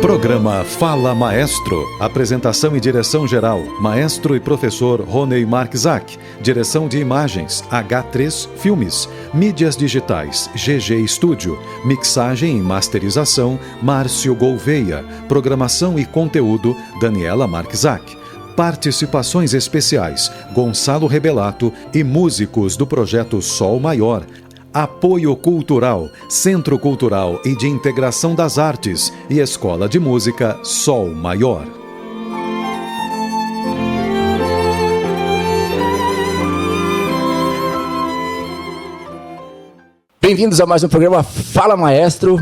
Programa Fala Maestro. Apresentação e direção geral, maestro e professor Ronei Marczak. Direção de imagens, H3 Filmes. Mídias digitais, GG Studio. Mixagem e masterização, Márcio Gouveia. Programação e conteúdo, Daniela Marczak. Participações especiais, Gonçalo Rebelato e músicos do projeto Sol Maior. Apoio Cultural, Centro Cultural e de Integração das Artes e Escola de Música Sol Maior. Bem-vindos a mais um programa Fala Maestro.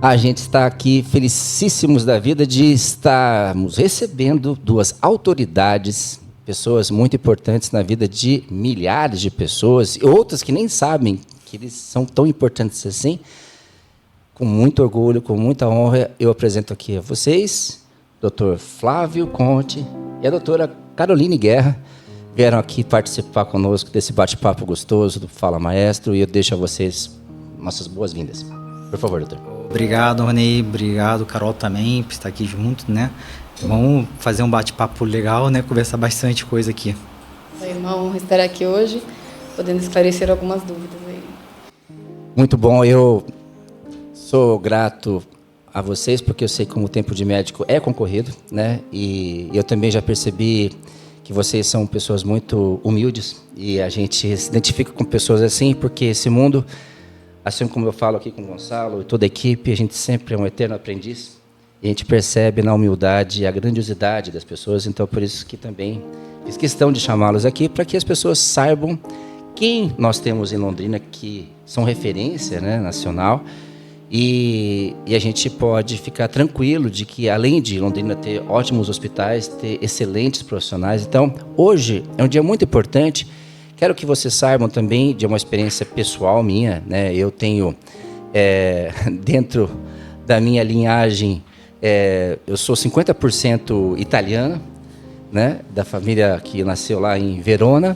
A gente está aqui felicíssimos da vida de estarmos recebendo duas autoridades, pessoas muito importantes na vida de milhares de pessoas, e outras que nem sabem que eles são tão importantes assim. Com muito orgulho, com muita honra, eu apresento aqui a vocês, Dr. Flávio Conte e a doutora Caroline Guerra, vieram aqui participar conosco desse bate-papo gostoso do Fala Maestro, e eu deixo a vocês nossas boas-vindas. Por favor, doutor. Obrigado, Ronei. Obrigado, Carol, também, por estar aqui junto, né? Vamos fazer um bate-papo legal, né? Conversar bastante coisa aqui. É uma honra estar aqui hoje, podendo esclarecer algumas dúvidas aí. Muito bom. Eu sou grato a vocês, porque eu sei como o tempo de médico é concorrido, né? E eu também já percebi que vocês são pessoas muito humildes, e a gente se identifica com pessoas assim, porque esse mundo, assim como eu falo aqui com o Gonçalo e toda a equipe, a gente sempre é um eterno aprendiz. E a gente percebe na humildade a grandiosidade das pessoas. Então, por isso que também fiz questão de chamá-los aqui, para que as pessoas saibam quem nós temos em Londrina, que são referência, né, nacional. E a gente pode ficar tranquilo de que, além de Londrina ter ótimos hospitais, ter excelentes profissionais. Então, hoje é um dia muito importante. Quero que vocês saibam também de uma experiência pessoal minha, né? Eu tenho, dentro da minha linhagem, eu sou 50% italiana, né? Da família que nasceu lá em Verona,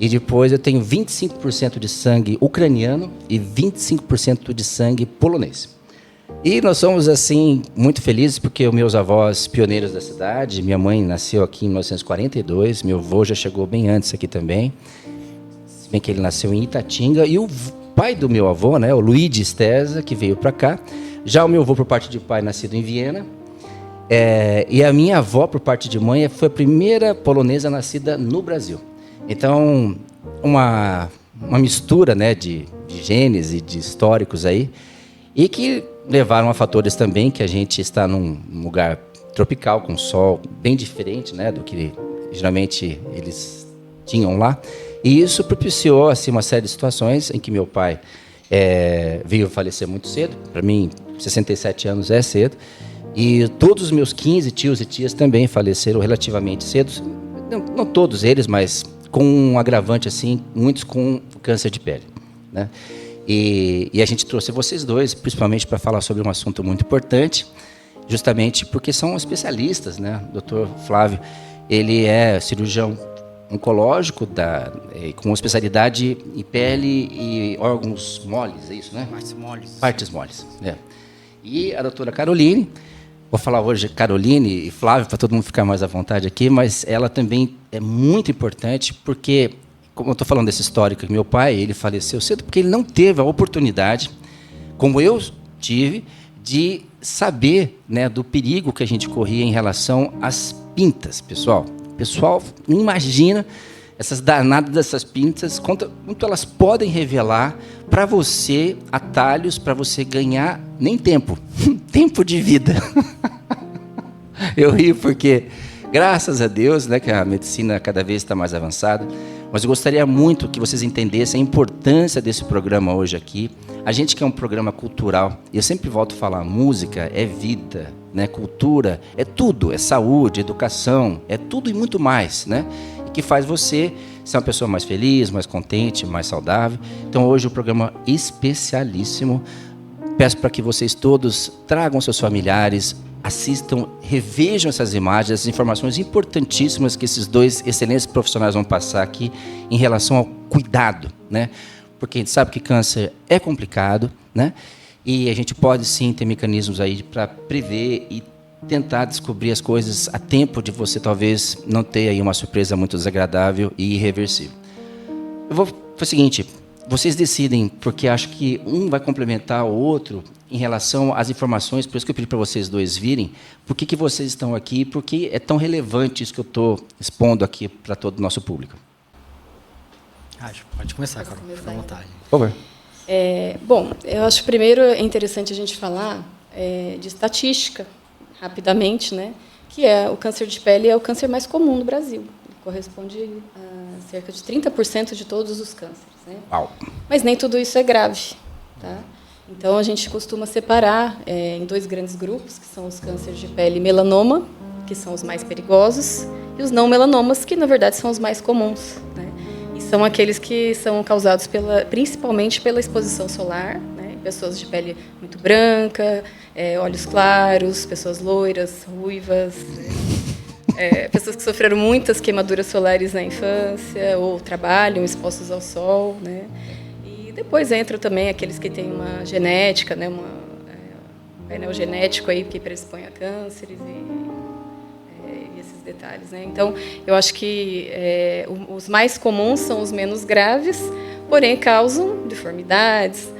e depois eu tenho 25% de sangue ucraniano e 25% de sangue polonês. E nós somos, assim, muito felizes, porque os meus avós pioneiros da cidade, minha mãe nasceu aqui em 1942, meu avô já chegou bem antes aqui também, se bem que ele nasceu em Itatinga, e o pai do meu avô, né, o Luigi Stesa, que veio para cá. Já o meu avô, por parte de pai, nascido em Viena, e a minha avó, por parte de mãe, foi a primeira polonesa nascida no Brasil. Então, uma mistura, né, de genes e de históricos aí, e que levaram a fatores também que a gente está num lugar tropical, com sol bem diferente, né, do que geralmente eles tinham lá. E isso propiciou assim, uma série de situações em que meu pai veio falecer muito cedo. Para mim, 67 anos é cedo. E todos os meus 15 tios e tias também faleceram relativamente cedo. Não todos eles, mas com um agravante, assim, muitos com câncer de pele, né? E a gente trouxe vocês dois, principalmente para falar sobre um assunto muito importante, justamente porque são especialistas, né? O Dr. Flávio, ele é cirurgião oncológico, com especialidade em pele e órgãos moles, é isso, né? Partes moles. Partes moles, é. E a doutora Caroline, vou falar hoje Caroline e Flávio, para todo mundo ficar mais à vontade aqui, mas ela também é muito importante, porque, como eu estou falando desse histórico, meu pai, ele faleceu cedo porque ele não teve a oportunidade, como eu tive, de saber, né, do perigo que a gente corria em relação às pintas, pessoal. O pessoal não imagina essas danadas dessas pintas, quanto elas podem revelar para você atalhos, para você ganhar nem tempo, tempo de vida. Eu rio porque, graças a Deus, né, que a medicina cada vez está mais avançada, mas eu gostaria muito que vocês entendessem a importância desse programa hoje aqui. A gente que é um programa cultural, e eu sempre volto a falar, música é vida, né? Cultura é tudo, é saúde, educação, é tudo e muito mais, né? Que faz você ser uma pessoa mais feliz, mais contente, mais saudável. Então hoje o programa é especialíssimo. Peço para que vocês todos tragam seus familiares, assistam, revejam essas imagens, essas informações importantíssimas que esses dois excelentes profissionais vão passar aqui em relação ao cuidado, né? Porque a gente sabe que câncer é complicado, né? E a gente pode sim ter mecanismos aí para prever e tentar descobrir as coisas a tempo de você talvez não ter aí uma surpresa muito desagradável e irreversível. Eu vou fazer o seguinte, vocês decidem, porque acho que um vai complementar o outro em relação às informações, por isso que eu pedi para vocês dois virem, por que vocês estão aqui, por que é tão relevante isso que eu estou expondo aqui para todo o nosso público. Pode começar, Carol, fica à vontade. Por favor. Bom, eu acho que primeiro é interessante a gente falar de estatística, rapidamente, né? Que o câncer de pele é o câncer mais comum no Brasil. Ele corresponde a cerca de 30% de todos os cânceres. Né? Uau. Mas nem tudo isso é grave. Tá? Então, a gente costuma separar em 2 grandes grupos, que são os cânceres de pele e melanoma, que são os mais perigosos, e os não melanomas, que, na verdade, são os mais comuns. Né? E são aqueles que são causados principalmente pela exposição solar, né? Pessoas de pele muito branca, olhos claros, pessoas loiras, ruivas, pessoas que sofreram muitas queimaduras solares na infância ou trabalham expostos ao sol, né? E depois entram também aqueles que têm uma genética, né? Um painel genético aí que predispõe a cânceres e esses detalhes, né? Então, eu acho que os mais comuns são os menos graves, porém causam deformidades,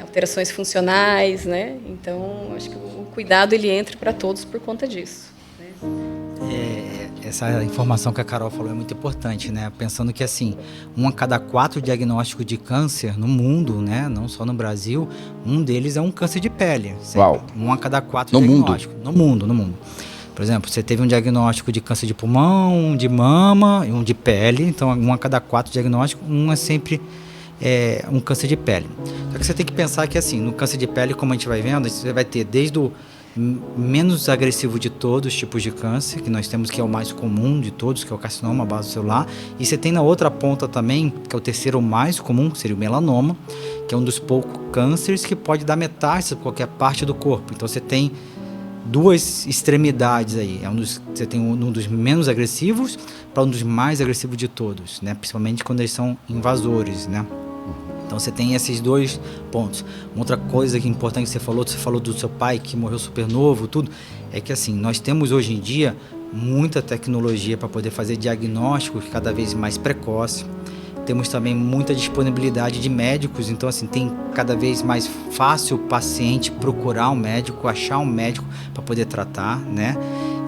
alterações funcionais, né? Então, acho que o cuidado ele entra para todos por conta disso. Né? Essa informação que a Carol falou é muito importante, né? Pensando que, assim, 1 a cada 4 diagnósticos de câncer no mundo, né? Não só no Brasil, um deles é um câncer de pele. Uau! 1 a cada 4 diagnósticos. No mundo. Por exemplo, você teve um diagnóstico de câncer de pulmão, um de mama e um de pele. Então, 1 a cada 4 diagnósticos, um é sempre um câncer de pele. Só que você tem que pensar que, assim, no câncer de pele, como a gente vai vendo, você vai ter desde o menos agressivo de todos os tipos de câncer, que nós temos, que é o mais comum de todos, que é o carcinoma basocelular, e você tem na outra ponta também, que é o terceiro mais comum, que seria o melanoma, que é um dos poucos cânceres que pode dar metástase por qualquer parte do corpo. Então você tem 2 extremidades aí, você tem um dos menos agressivos para um dos mais agressivos de todos, né? Principalmente quando eles são invasores, né? Então você tem esses 2 pontos. Uma outra coisa que é importante que você falou do seu pai que morreu super novo, tudo, é que, assim, nós temos hoje em dia muita tecnologia para poder fazer diagnósticos cada vez mais precoce. Temos também muita disponibilidade de médicos, então, assim, tem cada vez mais fácil o paciente procurar um médico, achar um médico para poder tratar, né?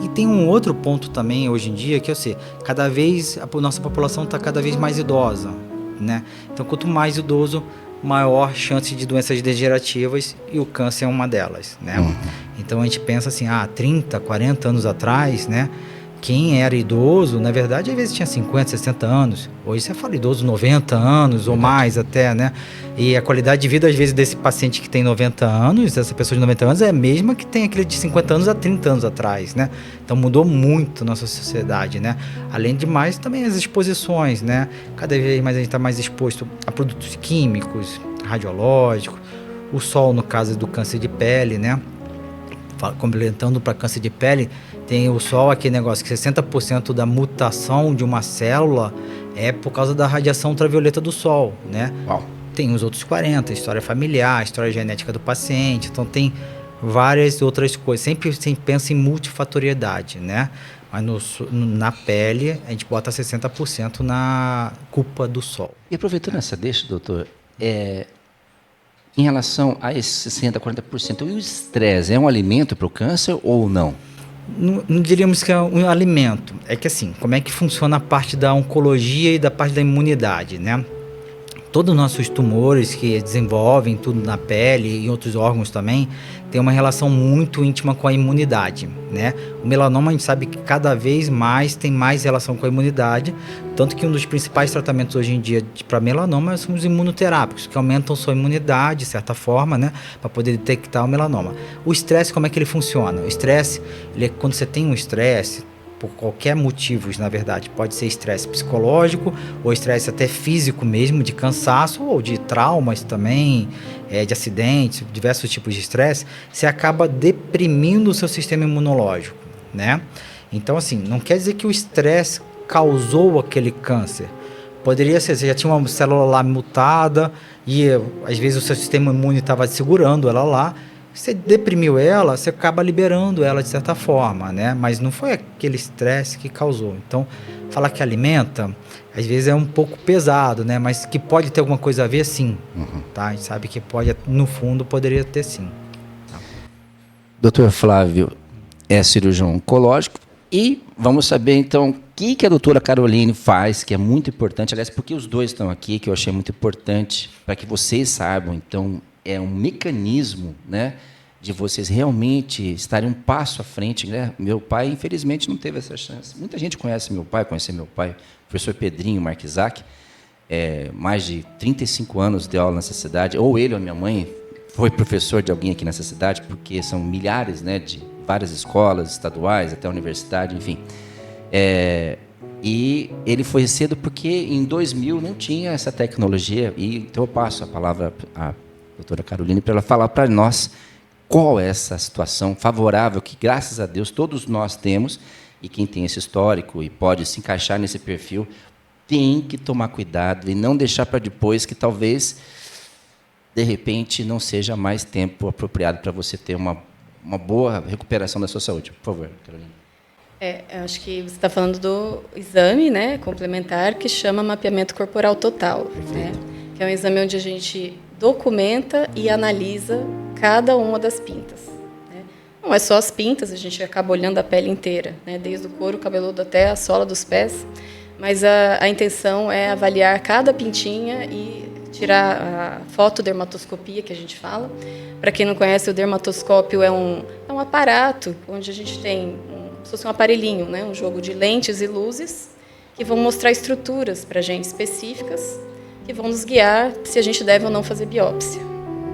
E tem um outro ponto também hoje em dia, que é assim, cada vez a nossa população está cada vez mais idosa, né? Então, quanto mais idoso, maior chance de doenças degenerativas, e o câncer é uma delas, né? Então a gente pensa assim, 30, 40 anos atrás, né? Quem era idoso, na verdade, às vezes tinha 50, 60 anos. Hoje você fala idoso 90 anos ou mais até, né? E a qualidade de vida, às vezes, desse paciente que tem 90 anos, essa pessoa de 90 anos, é a mesma que tem aquele de 50 anos a 30 anos atrás, né? Então mudou muito a nossa sociedade, né? Além de mais, também as exposições, né? Cada vez mais a gente está mais exposto a produtos químicos, radiológicos, o sol, no caso do câncer de pele, né? Complementando para câncer de pele, tem o sol, aquele negócio que 60% da mutação de uma célula é por causa da radiação ultravioleta do sol, né? Uau. Tem os outros 40, história familiar, história genética do paciente, então tem várias outras coisas. Sempre pensa em multifatoriedade, né? Mas na pele, a gente bota 60% na culpa do sol. E aproveitando essa deixa, doutor, em relação a esses 60%, 40%, o estresse é um alimento para o câncer ou não? Não diríamos que é um alimento. É que, assim, como é que funciona a parte da oncologia e da parte da imunidade, né? Todos os nossos tumores que desenvolvem tudo na pele e em outros órgãos também tem uma relação muito íntima com a imunidade, né? O melanoma, a gente sabe que cada vez mais tem mais relação com a imunidade, tanto que um dos principais tratamentos hoje em dia para melanoma são os imunoterápicos, que aumentam sua imunidade, de certa forma, né? Para poder detectar o melanoma. O estresse, como é que ele funciona? O estresse, quando você tem um estresse, por qualquer motivo, na verdade, pode ser estresse psicológico ou estresse até físico mesmo, de cansaço ou de traumas também, de acidentes, diversos tipos de estresse, você acaba deprimindo o seu sistema imunológico, né? Então, assim, não quer dizer que o estresse causou aquele câncer. Poderia ser, você já tinha uma célula lá mutada e às vezes o seu sistema imune estava segurando ela lá. Você deprimiu ela, você acaba liberando ela de certa forma, né? Mas não foi aquele estresse que causou. Então, falar que alimenta, às vezes é um pouco pesado, né? Mas que pode ter alguma coisa a ver, sim. Tá? A gente sabe que pode, no fundo, poderia ter sim. Tá? Doutor Flávio é cirurgião oncológico e vamos saber, então, o que a doutora Caroline faz, que é muito importante. Aliás, porque os dois estão aqui, que eu achei muito importante, para que vocês saibam, então, é um mecanismo, né, de vocês realmente estarem um passo à frente, né? Meu pai, infelizmente, não teve essa chance. Muita gente conhece meu pai, conhece meu pai, o professor Pedrinho Marquisac, mais de 35 anos de aula nessa cidade, ou ele ou a minha mãe foi professor de alguém aqui nessa cidade, porque são milhares, né, de várias escolas estaduais, até a universidade, enfim. E ele foi cedo porque em 2000 não tinha essa tecnologia, e então eu passo a palavra à doutora Caroline para ela falar para nós qual é essa situação favorável que, graças a Deus, todos nós temos, e quem tem esse histórico e pode se encaixar nesse perfil, tem que tomar cuidado e não deixar para depois que talvez, de repente, não seja mais tempo apropriado para você ter uma boa recuperação da sua saúde. Por favor, Carolina. Eu acho que você está falando do exame, né, complementar, que chama mapeamento corporal total, né, que é um exame onde a gente documenta e analisa cada uma das pintas, né? Não é só as pintas, a gente acaba olhando a pele inteira, né? Desde o couro cabeludo até a sola dos pés, mas a intenção é avaliar cada pintinha e tirar a fotodermatoscopia, que a gente fala. Para quem não conhece, o dermatoscópio é um aparato onde a gente tem como se fosse um aparelhinho, né? Um jogo de lentes e luzes que vão mostrar estruturas para a gente específicas, que vão nos guiar se a gente deve ou não fazer biópsia,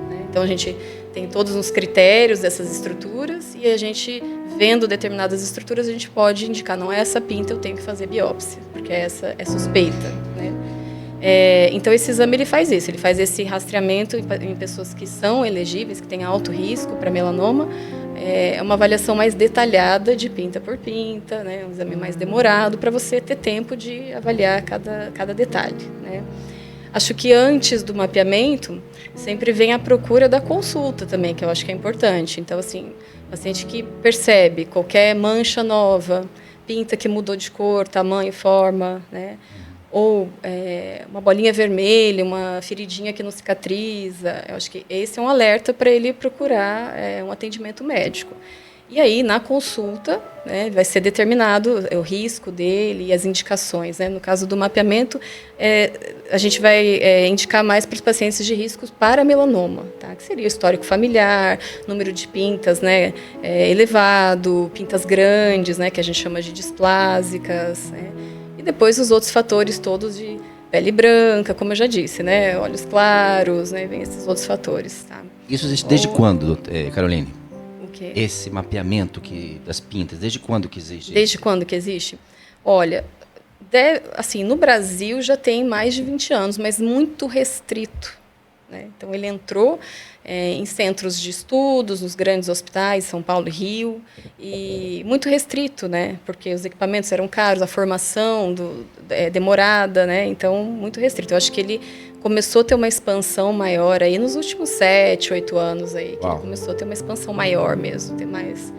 né? Então, a gente tem todos os critérios dessas estruturas e a gente, vendo determinadas estruturas, a gente pode indicar, não é essa pinta, eu tenho que fazer biópsia, porque essa é suspeita, né? Então, esse exame ele faz isso, ele faz esse rastreamento em pessoas que são elegíveis, que têm alto risco para melanoma. É uma avaliação mais detalhada de pinta por pinta, né? Um exame mais demorado para você ter tempo de avaliar cada detalhe, né? Acho que antes do mapeamento, sempre vem a procura da consulta também, que eu acho que é importante. Então, assim, paciente que percebe qualquer mancha nova, pinta que mudou de cor, tamanho, forma, né? Ou uma bolinha vermelha, uma feridinha que não cicatriza. Eu acho que esse é um alerta para ele procurar um atendimento médico. E aí, na consulta, né, vai ser determinado o risco dele e as indicações, né? No caso do mapeamento, a gente vai indicar mais para os pacientes de riscos para melanoma, tá? Que seria o histórico familiar, número de pintas, né, elevado, pintas grandes, né, que a gente chama de displásicas, né? E depois os outros fatores todos de pele branca, como eu já disse, né, olhos claros, né, vem esses outros fatores. Tá? Isso existe desde quando, Caroline? Okay. Esse mapeamento das pintas, desde quando que existe? Desde quando que existe? Olha, assim, no Brasil já tem mais de 20 anos, mas muito restrito, né? Então, ele entrou em centros de estudos, nos grandes hospitais, São Paulo e Rio, e muito restrito, né? Porque os equipamentos eram caros, a formação demorada, né? Então, muito restrito. Eu acho que ele começou a ter uma expansão maior aí nos últimos 7, 8 anos aí, que ele começou a ter uma expansão maior mesmo, ter mais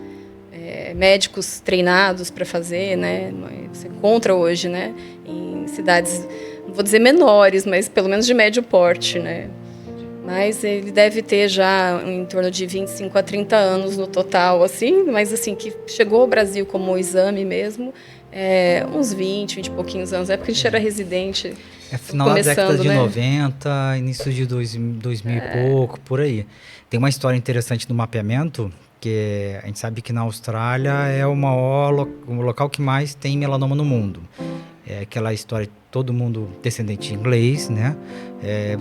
médicos treinados para fazer, né? Você encontra hoje, né, em cidades, não vou dizer menores, mas pelo menos de médio porte, né? Mas ele deve ter já em torno de 25 a 30 anos no total, assim, mas assim, que chegou ao Brasil como exame mesmo, uns 20 e pouquinhos anos, é porque a gente era residente. Final da década de 90, início de 2000 e pouco, por aí. Tem uma história interessante do mapeamento, que a gente sabe que na Austrália é o local que mais tem melanoma no mundo. É aquela história de todo mundo descendente de inglês, né?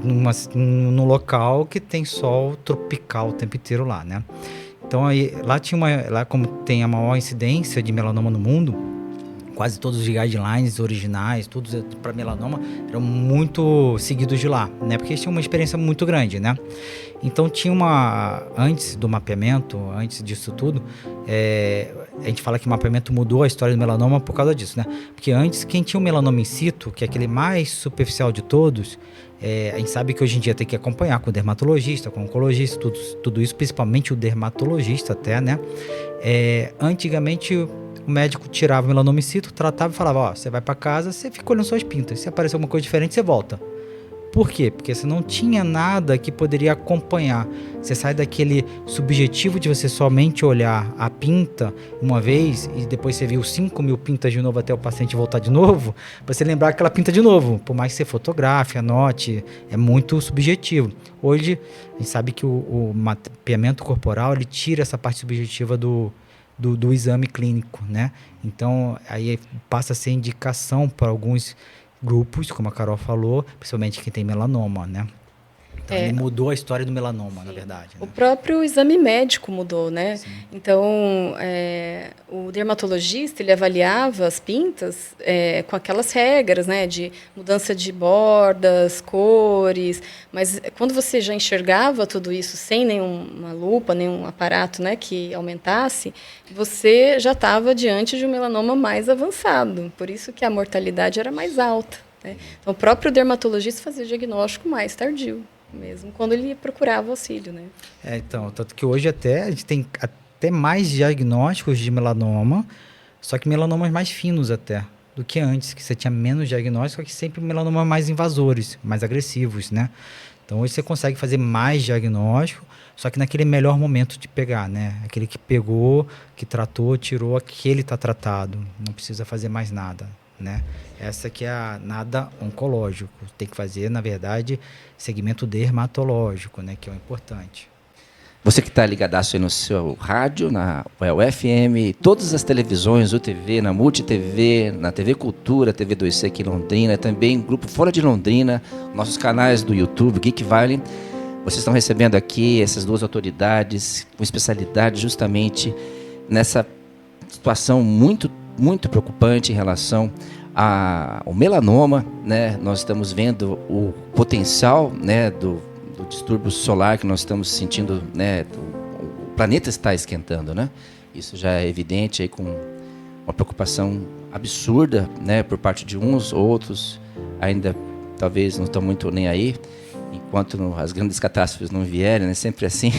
Num local que tem sol tropical o tempo inteiro lá, né? Então, aí, lá como tem a maior incidência de melanoma no mundo, quase todos os guidelines originais, todos para melanoma, eram muito seguidos de lá, né? Porque eles tinham uma experiência muito grande, né? Então tinha antes do mapeamento, antes disso tudo, a gente fala que o mapeamento mudou a história do melanoma por causa disso, né? Porque antes, quem tinha o melanoma in situ, que é aquele mais superficial de todos, a gente sabe que hoje em dia tem que acompanhar com o dermatologista, com o oncologista, tudo isso, principalmente o dermatologista até, né? Antigamente o médico tirava o melanoma in situ, tratava e falava, ó, você vai para casa, você fica olhando suas pintas, se aparecer alguma coisa diferente, você volta. Por quê? Porque você não tinha nada que poderia acompanhar. Você sai daquele subjetivo de você somente olhar a pinta uma vez e depois você viu 5.000 pintas de novo até o paciente voltar de novo, para você lembrar aquela pinta de novo. Por mais que você fotografe, anote, é muito subjetivo. Hoje, a gente sabe que o mapeamento corporal, ele tira essa parte subjetiva do exame clínico, né? Então, aí passa a ser indicação para alguns grupos, como a Carol falou, principalmente quem tem melanoma, né? Então, ele mudou a história do melanoma, na verdade. Né? O próprio exame médico mudou, né? Sim. Então, o dermatologista, ele avaliava as pintas com aquelas regras, né? De mudança de bordas, cores, mas quando você já enxergava tudo isso sem nenhuma lupa, nenhum aparato, né, que aumentasse, você já estava diante de um melanoma mais avançado. Por isso que a mortalidade era mais alta, né? Então, o próprio dermatologista fazia o diagnóstico mais tardio, mesmo quando ele procurava auxílio, né? Então, tanto que hoje a gente tem até mais diagnósticos de melanoma, só que melanomas mais finos até, do que antes, que você tinha menos diagnóstico, só que sempre melanomas mais invasores, mais agressivos, né? Então, hoje você consegue fazer mais diagnóstico, só que naquele melhor momento de pegar, né? Aquele que pegou, que tratou, tirou, aquele está tratado, não precisa fazer mais nada, né? Essa que é nada oncológico. Tem que fazer, na verdade, segmento dermatológico, né? Que é o importante. Você que está ligadaço aí no seu rádio, na UFM, todas as televisões, UTV, na Multi TV, na TV Cultura, TV 2C aqui em Londrina, também Grupo Fora de Londrina, nossos canais do YouTube, Geek Valley. Vocês estão recebendo aqui essas duas autoridades com especialidade justamente nessa situação muito, muito preocupante em relação ao melanoma, né? Nós estamos vendo o potencial, né, do distúrbio solar que nós estamos sentindo, né? O planeta está esquentando, né? Isso já é evidente aí, com uma preocupação absurda, né, por parte de uns, outros ainda talvez não estão muito nem aí, enquanto as grandes catástrofes não vierem, né? Sempre assim.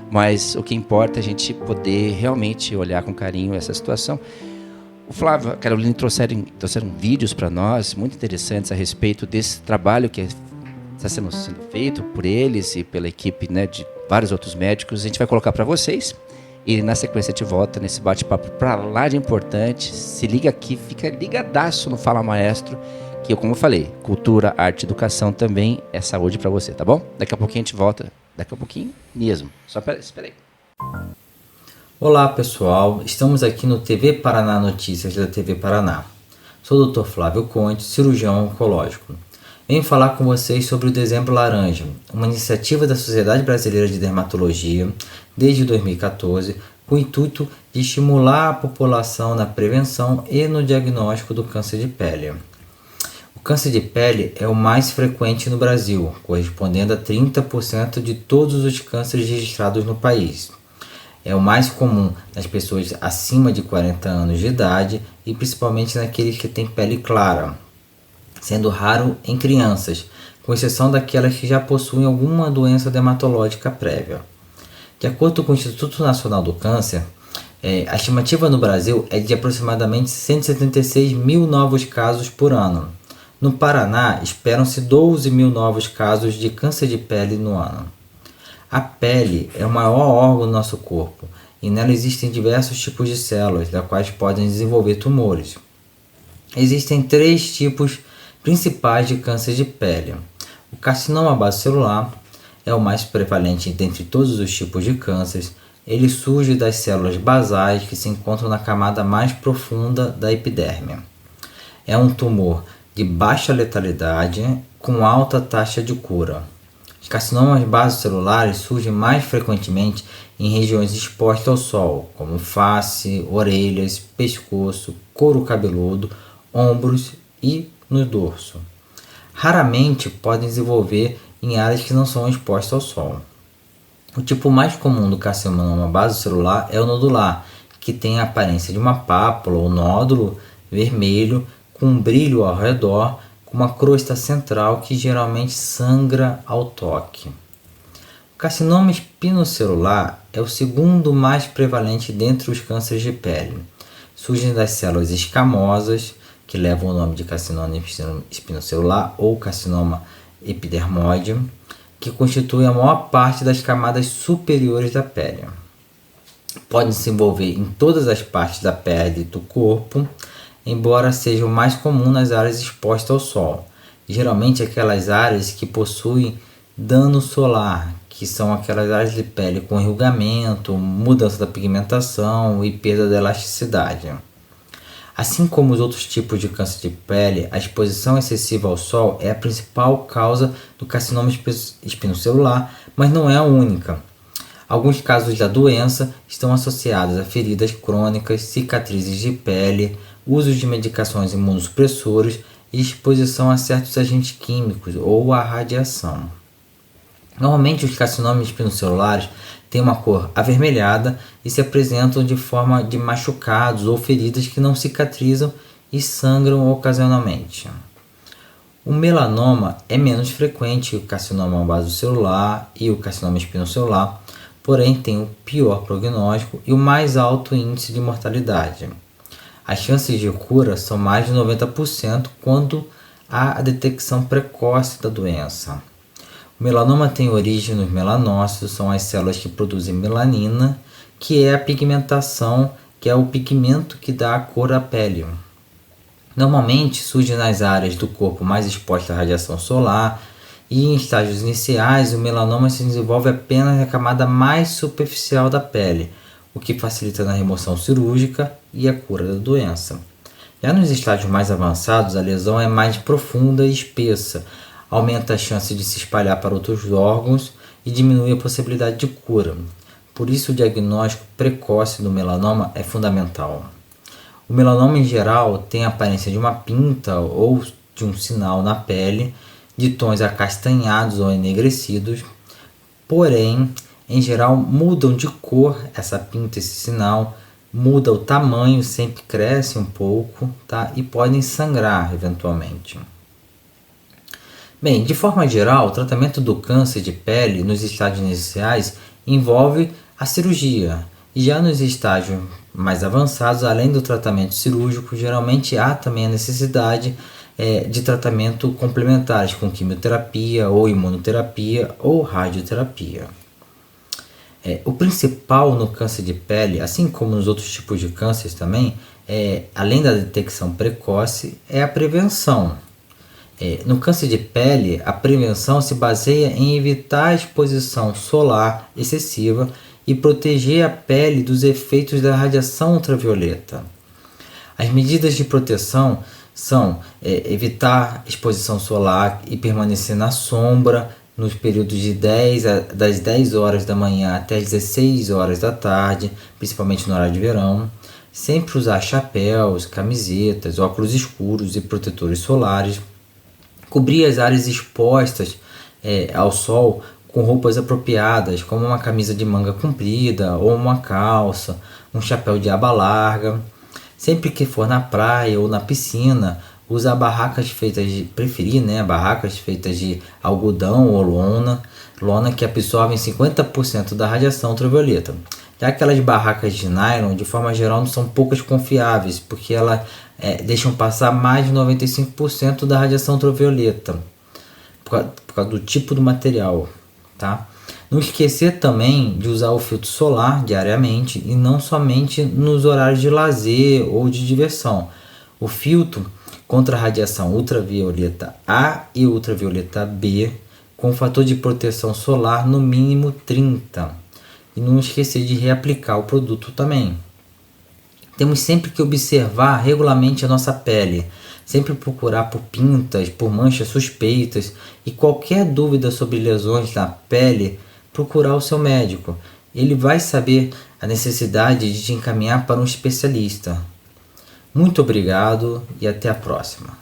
Mas o que importa é a gente poder realmente olhar com carinho essa situação. O Flávio, a Carolina trouxeram vídeos para nós muito interessantes a respeito desse trabalho que está sendo feito por eles e pela equipe, né, de vários outros médicos. A gente vai colocar para vocês e na sequência a gente volta nesse bate-papo para lá de importante. Se liga aqui, fica ligadaço no Fala Maestro, que, como eu falei, cultura, arte, educação também é saúde para você, tá bom? Daqui a pouquinho a gente volta, daqui a pouquinho mesmo. Só espera aí. Olá pessoal, estamos aqui no TV Paraná Notícias da TV Paraná. Sou o Dr. Flávio Conte, cirurgião oncológico. Venho falar com vocês sobre o Dezembro Laranja, uma iniciativa da Sociedade Brasileira de Dermatologia desde 2014, com o intuito de estimular a população na prevenção e no diagnóstico do câncer de pele. O câncer de pele é o mais frequente no Brasil, correspondendo a 30% de todos os cânceres registrados no país. É o mais comum nas pessoas acima de 40 anos de idade e principalmente naqueles que têm pele clara, sendo raro em crianças, com exceção daquelas que já possuem alguma doença dermatológica prévia. De acordo com o Instituto Nacional do Câncer, a estimativa no Brasil é de aproximadamente 176 mil novos casos por ano. No Paraná, esperam-se 12 mil novos casos de câncer de pele no ano. A pele é o maior órgão do nosso corpo e nela existem diversos tipos de células, das quais podem desenvolver tumores. Existem 3 tipos principais de câncer de pele. O carcinoma basocelular é o mais prevalente dentre todos os tipos de cânceres. Ele surge das células basais que se encontram na camada mais profunda da epiderme. É um tumor de baixa letalidade com alta taxa de cura. Carcinomas basocelulares surgem mais frequentemente em regiões expostas ao sol, como face, orelhas, pescoço, couro cabeludo, ombros e no dorso. Raramente podem desenvolver em áreas que não são expostas ao sol. O tipo mais comum do carcinoma basocelular é o nodular, que tem a aparência de uma pápula ou nódulo vermelho com um brilho ao redor, com uma crosta central que geralmente sangra ao toque. O carcinoma espinocelular é o segundo mais prevalente dentre os cânceres de pele. Surgem das células escamosas, que levam o nome de carcinoma espinocelular ou carcinoma epidermoide, que constitui a maior parte das camadas superiores da pele. Podem se envolver em todas as partes da pele do corpo, embora seja o mais comum nas áreas expostas ao sol, geralmente aquelas áreas que possuem dano solar, que são aquelas áreas de pele com enrugamento, mudança da pigmentação e perda da elasticidade. Assim como os outros tipos de câncer de pele, a exposição excessiva ao sol é a principal causa do carcinoma espinocelular, mas não é a única. Alguns casos da doença estão associados a feridas crônicas, cicatrizes de pele, uso de medicações imunossupressoras e exposição a certos agentes químicos ou a radiação. Normalmente os carcinomas espinocelulares têm uma cor avermelhada e se apresentam de forma de machucados ou feridas que não cicatrizam e sangram ocasionalmente. O melanoma é menos frequente que o carcinoma basocelular e o carcinoma espinocelular, porém tem o pior prognóstico e o mais alto índice de mortalidade. As chances de cura são mais de 90% quando há a detecção precoce da doença. O melanoma tem origem nos melanócitos, são as células que produzem melanina, que é a pigmentação, que é o pigmento que dá a cor à pele. Normalmente surge nas áreas do corpo mais expostas à radiação solar e em estágios iniciais o melanoma se desenvolve apenas na camada mais superficial da pele, o que facilita na remoção cirúrgica e a cura da doença. Já nos estágios mais avançados a lesão é mais profunda e espessa, aumenta a chance de se espalhar para outros órgãos e diminui a possibilidade de cura. Por isso, o diagnóstico precoce do melanoma é fundamental. O melanoma, em geral, tem a aparência de uma pinta ou de um sinal na pele, de tons acastanhados ou enegrecidos, porém, em geral, mudam de cor essa pinta, esse sinal, muda o tamanho, sempre cresce um pouco, tá? E podem sangrar eventualmente. Bem, de forma geral, o tratamento do câncer de pele nos estágios iniciais envolve a cirurgia. E já nos estágios mais avançados, além do tratamento cirúrgico, geralmente há também a necessidade de tratamento complementares com quimioterapia ou imunoterapia ou radioterapia. O principal no câncer de pele, assim como nos outros tipos de cânceres também, além da detecção precoce, é a prevenção. No câncer de pele, a prevenção se baseia em evitar a exposição solar excessiva e proteger a pele dos efeitos da radiação ultravioleta. As medidas de proteção são evitar exposição solar e permanecer na sombra nos períodos de das 10 horas da manhã até as 16 horas da tarde, principalmente no horário de verão. Sempre usar chapéus, camisetas, óculos escuros e protetores solares. Cobrir as áreas expostas ao sol com roupas apropriadas, como uma camisa de manga comprida ou uma calça, um chapéu de aba larga. Sempre que for na praia ou na piscina, usar barracas feitas barracas feitas de algodão ou lona que absorvem 50% da radiação ultravioleta. Já aquelas barracas de nylon, de forma geral, não são poucas confiáveis, porque elas deixam passar mais de 95% da radiação ultravioleta, por causa do tipo do material. Tá? Não esquecer também de usar o filtro solar diariamente e não somente nos horários de lazer ou de diversão. O filtro contra a radiação ultravioleta A e ultravioleta B com fator de proteção solar no mínimo 30. E não esquecer de reaplicar o produto também. Temos sempre que observar regularmente a nossa pele, Sempre procurar por pintas, por manchas suspeitas e qualquer dúvida sobre lesões na pele, procurar o seu médico. Ele vai saber a necessidade de te encaminhar para um especialista. Muito obrigado e até a próxima.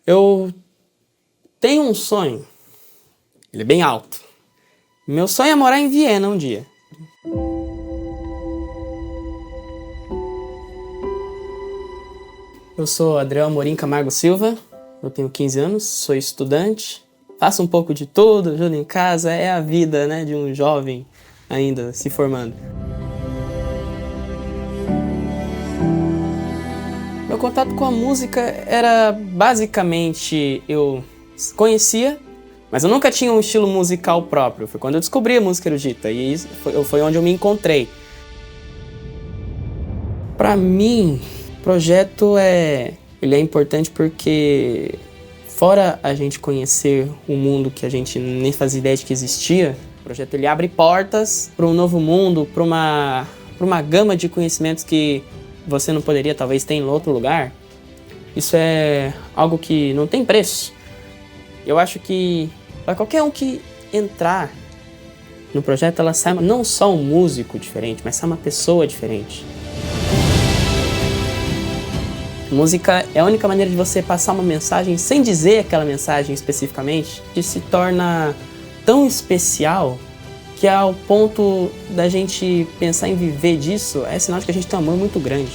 Eu tenho um sonho, ele é bem alto. Meu sonho é morar em Viena um dia. Eu sou Adriel Amorim Camargo Silva, eu tenho 15 anos, sou estudante, faço um pouco de tudo, ajudo em casa, é a vida, né, de um jovem ainda se formando. Meu contato com a música era basicamente, eu conhecia, mas eu nunca tinha um estilo musical próprio. Foi quando eu descobri a música erudita e foi onde eu me encontrei. Para mim, o projeto ele é importante porque, fora a gente conhecer um mundo que a gente nem fazia ideia de que existia, o projeto ele abre portas para um novo mundo, para uma gama de conhecimentos que você não poderia talvez ter em outro lugar. Isso é algo que não tem preço. Eu acho que para qualquer um que entrar no projeto, ela sai não só um músico diferente, mas sai uma pessoa diferente. Música é a única maneira de você passar uma mensagem sem dizer aquela mensagem especificamente, que se torna tão especial que ao ponto da gente pensar em viver disso, é sinal de que a gente tem um amor muito grande.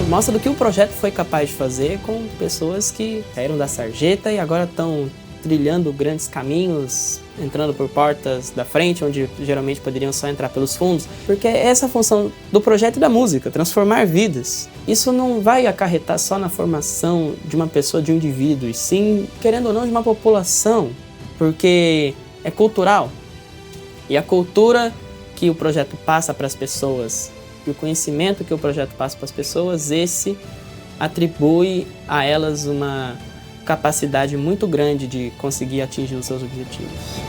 Mostra do que o projeto foi capaz de fazer com pessoas que saíram da sarjeta e agora estão trilhando grandes caminhos, entrando por portas da frente, onde geralmente poderiam só entrar pelos fundos, porque essa é a função do projeto e da música, transformar vidas. Isso não vai acarretar só na formação de uma pessoa, de um indivíduo, e sim, querendo ou não, de uma população, porque é cultural. E a cultura que o projeto passa para as pessoas, e o conhecimento que o projeto passa para as pessoas, esse atribui a elas uma capacidade muito grande de conseguir atingir os seus objetivos.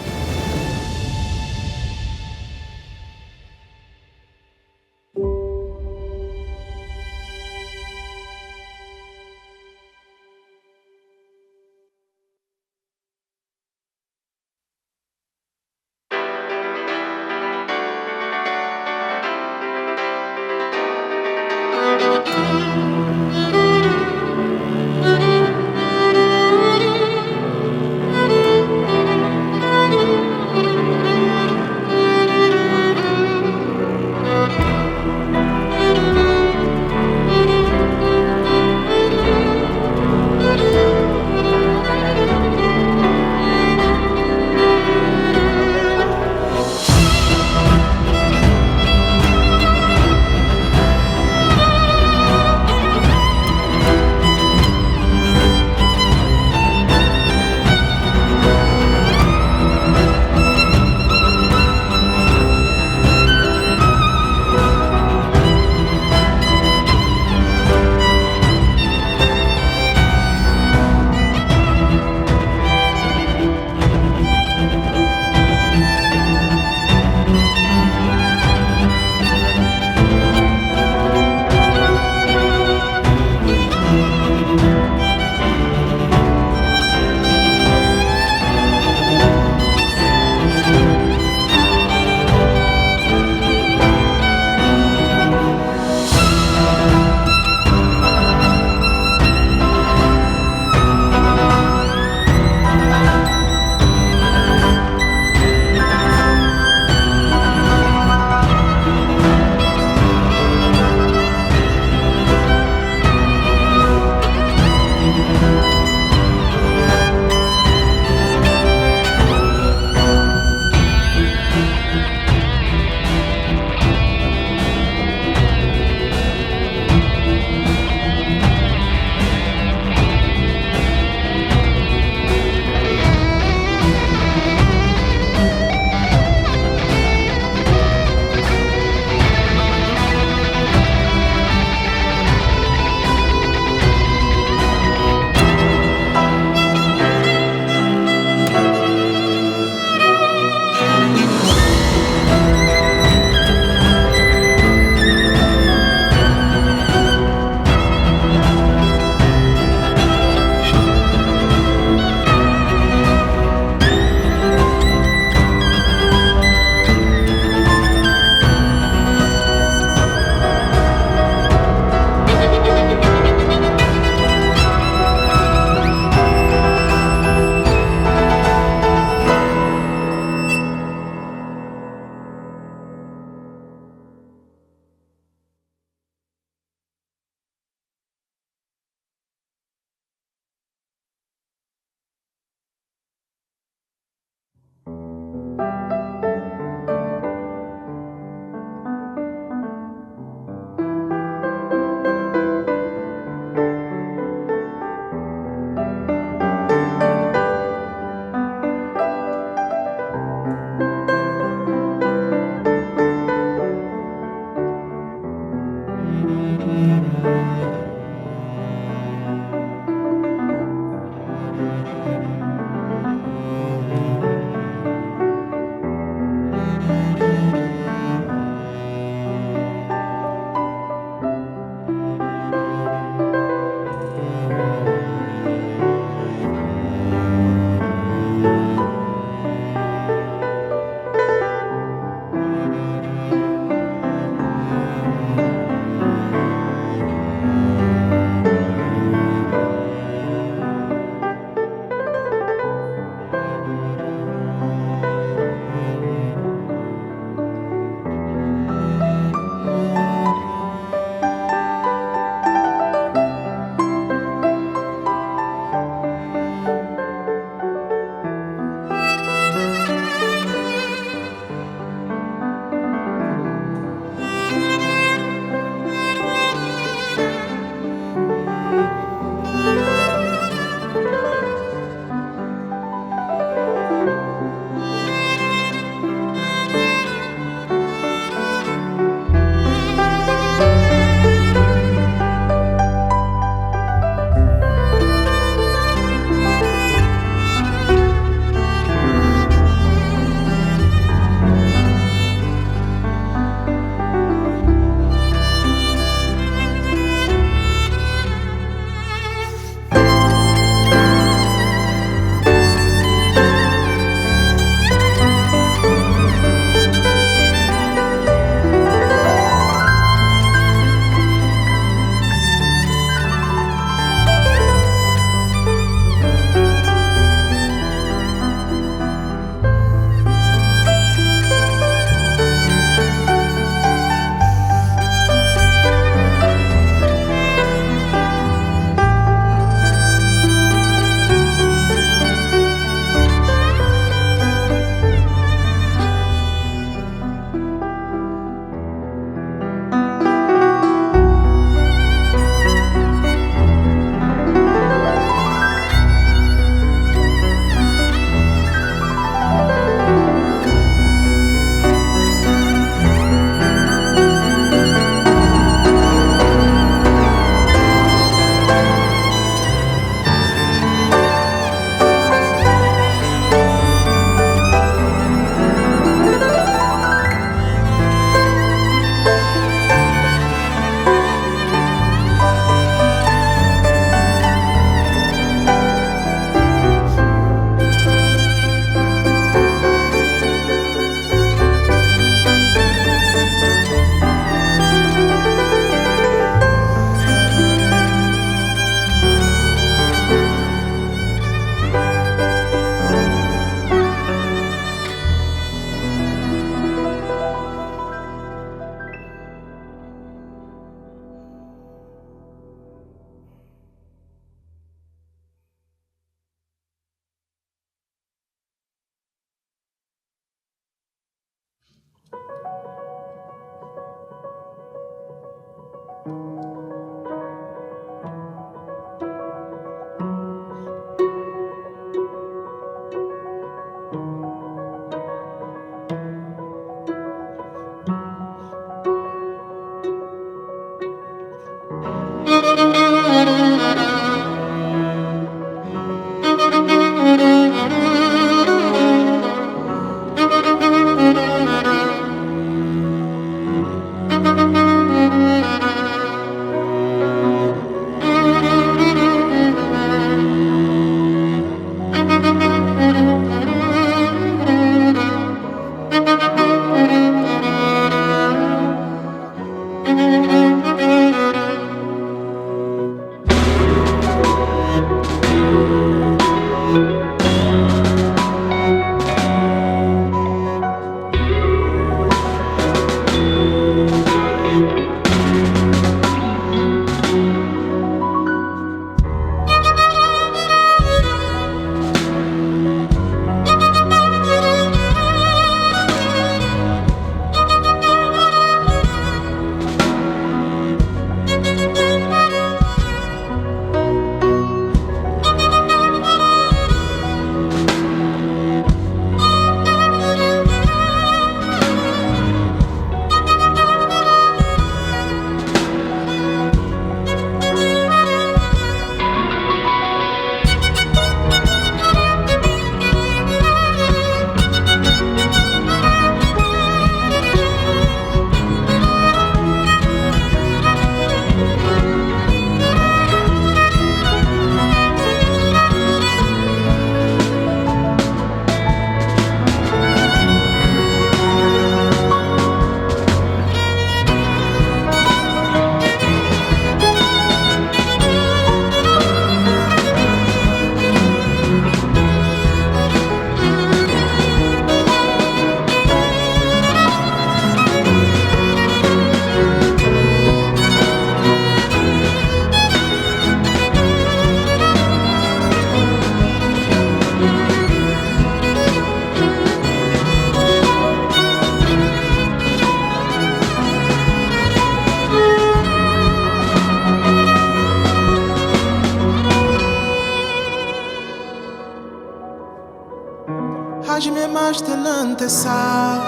Hajime mastenante sa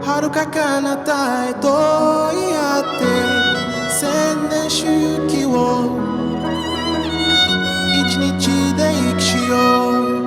Haruka kanata e toiate Senne shuki wo Ichinichi de ikshio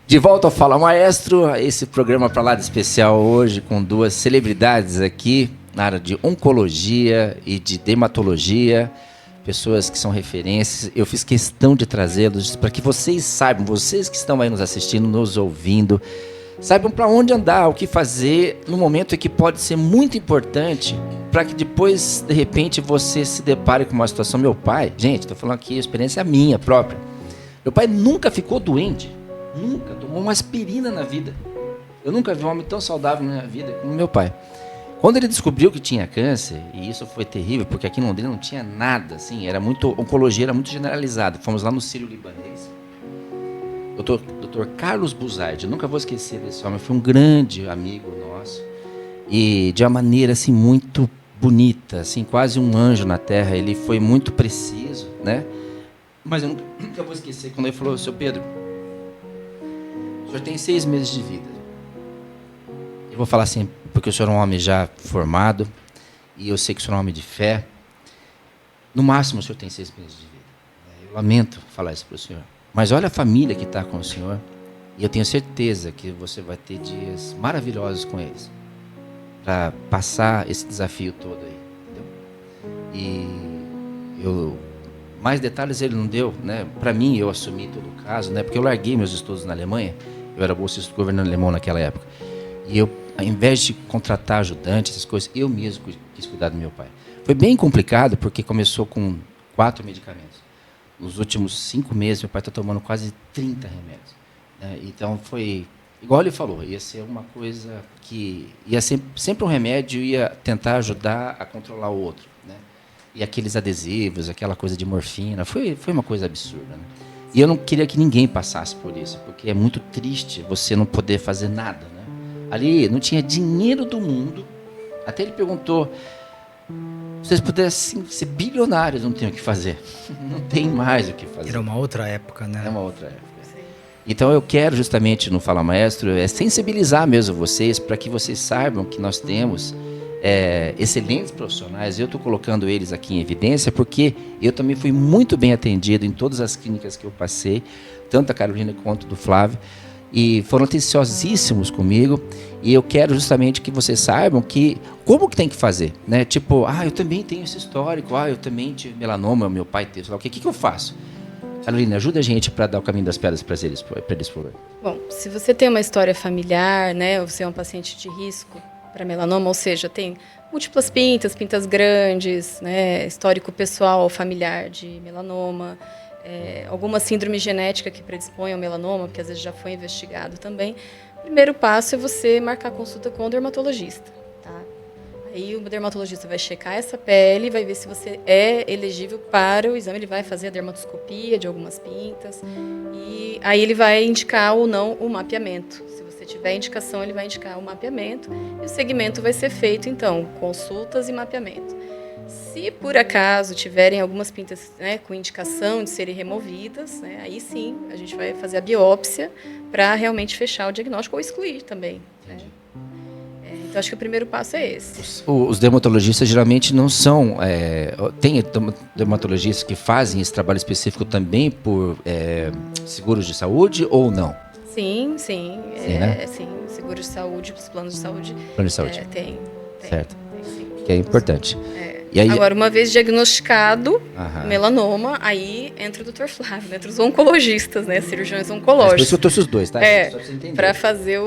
De volta ao Fala Maestro, esse programa para lá de especial hoje com duas celebridades aqui na área de oncologia e de dermatologia, pessoas que são referências. Eu fiz questão de trazê-los para que vocês saibam, vocês que estão aí nos assistindo, nos ouvindo, saibam para onde andar, o que fazer no momento em que pode ser muito importante para que depois, de repente, você se depare com uma situação. Meu pai, gente, estou falando aqui, a experiência minha própria. Meu pai nunca ficou doente. Nunca tomou uma aspirina na vida. Eu nunca vi um homem tão saudável na minha vida como meu pai. Quando ele descobriu que tinha câncer, e isso foi terrível, porque aqui em Londrina não tinha nada, assim, oncologia era muito generalizada. Fomos lá no Sírio-Libanês. Dr. Carlos Buzardi, eu nunca vou esquecer desse homem, foi um grande amigo nosso, e de uma maneira assim, muito bonita, assim, quase um anjo na terra. Ele foi muito preciso, né? Mas eu nunca vou esquecer quando ele falou: seu Pedro, o senhor tem 6 meses de vida. Eu vou falar assim, porque o senhor é um homem já formado, e eu sei que o senhor é um homem de fé. No máximo, o senhor tem 6 meses de vida. Eu lamento falar isso para o senhor. Mas olha a família que está com o senhor, e eu tenho certeza que você vai ter dias maravilhosos com eles, para passar esse desafio todo aí. Entendeu? E mais detalhes ele não deu, né? Para mim, eu assumi todo o caso, né? Porque eu larguei meus estudos na Alemanha. Eu era bolsista do governo alemão naquela época. E eu, ao invés de contratar ajudante, essas coisas, eu mesmo quis cuidar do meu pai. Foi bem complicado, porque começou com 4 medicamentos. Nos últimos 5 meses, meu pai está tomando quase 30 remédios. Né? Então, foi, igual ele falou, ia ser uma coisa que ia sempre um remédio ia tentar ajudar a controlar o outro. Né? E aqueles adesivos, aquela coisa de morfina, foi uma coisa absurda. Né? E eu não queria que ninguém passasse por isso, porque é muito triste você não poder fazer nada. Né? Ali não tinha dinheiro do mundo. Até ele perguntou: se vocês pudessem ser bilionários, não tem o que fazer. Não tem mais o que fazer. Era uma outra época, né? É uma outra época. Então eu quero justamente no Fala Maestro sensibilizar mesmo vocês, para que vocês saibam que nós temos excelentes profissionais. Eu estou colocando eles aqui em evidência porque eu também fui muito bem atendido em todas as clínicas que eu passei, tanto da Carolina quanto do Flávio, e foram atenciosíssimos comigo. E eu quero justamente que vocês saibam que como que tem que fazer, né? Tipo, eu também tenho esse histórico, eu também tive melanoma, meu pai teve, sei lá o que eu faço? Carolina, ajuda a gente para dar o caminho das pedras para eles, por favor. Bom, se você tem uma história familiar, né, ou você é um paciente de risco, para melanoma, ou seja, tem múltiplas pintas grandes, né, histórico pessoal, familiar de melanoma, alguma síndrome genética que predispõe ao melanoma, que às vezes já foi investigado também. O primeiro passo é você marcar consulta com o dermatologista, tá? Aí o dermatologista vai checar essa pele, vai ver se você é elegível para o exame, ele vai fazer a dermatoscopia de algumas pintas e aí ele vai indicar ou não o mapeamento. Se você tiver indicação, ele vai indicar o mapeamento e o segmento vai ser feito, então, consultas e mapeamento. Se por acaso tiverem algumas pintas, né, com indicação de serem removidas, né, aí sim a gente vai fazer a biópsia para realmente fechar o diagnóstico ou excluir também, né? Então acho que o primeiro passo é esse. Os dermatologistas geralmente não são... tem dermatologistas que fazem esse trabalho específico também por seguros de saúde ou não? Sim. Né? Sim, seguros de saúde, os planos de saúde. Plano de saúde. Tem. Certo. Tem, sim. Que é importante. E aí... Agora, uma vez diagnosticado melanoma, aí entra o Dr. Flávio, entra os oncologistas, né? Cirurgiões oncológicos. Por isso que eu trouxe os dois, tá? Para fazer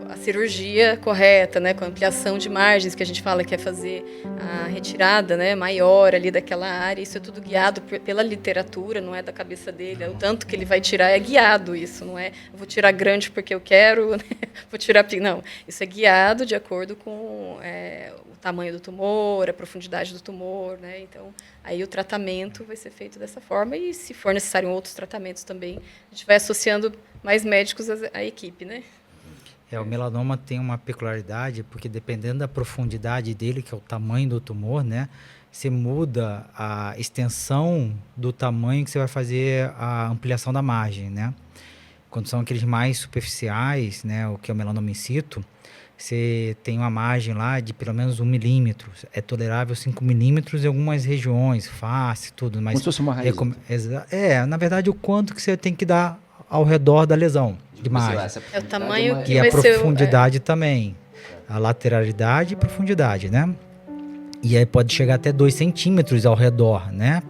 a cirurgia correta, né? Com a ampliação de margens, que a gente fala que é fazer a retirada, né, maior ali daquela área. Isso é tudo guiado pela literatura, não é da cabeça dele. O tanto que ele vai tirar é guiado isso, não é eu vou tirar grande porque eu quero, né? Vou tirar... Não, isso é guiado de acordo com o tamanho do tumor, a profundidade do tumor, né? Então, aí o tratamento vai ser feito dessa forma e, se for necessário outros tratamentos também, a gente vai associando mais médicos à equipe, né? O melanoma tem uma peculiaridade, porque dependendo da profundidade dele, que é o tamanho do tumor, né, você muda a extensão do tamanho que você vai fazer a ampliação da margem, né? Quando são aqueles mais superficiais, né, o que é o melanoma in situ, você tem uma margem lá de pelo menos 1 milímetro. É tolerável 5 milímetros em algumas regiões, face, tudo. Mas como se fosse uma raiz. Na verdade, o quanto que você tem que dar ao redor da lesão de margem. É o tamanho que e vai a profundidade também. A lateralidade e profundidade, né? E aí pode chegar até 2 centímetros ao redor, né?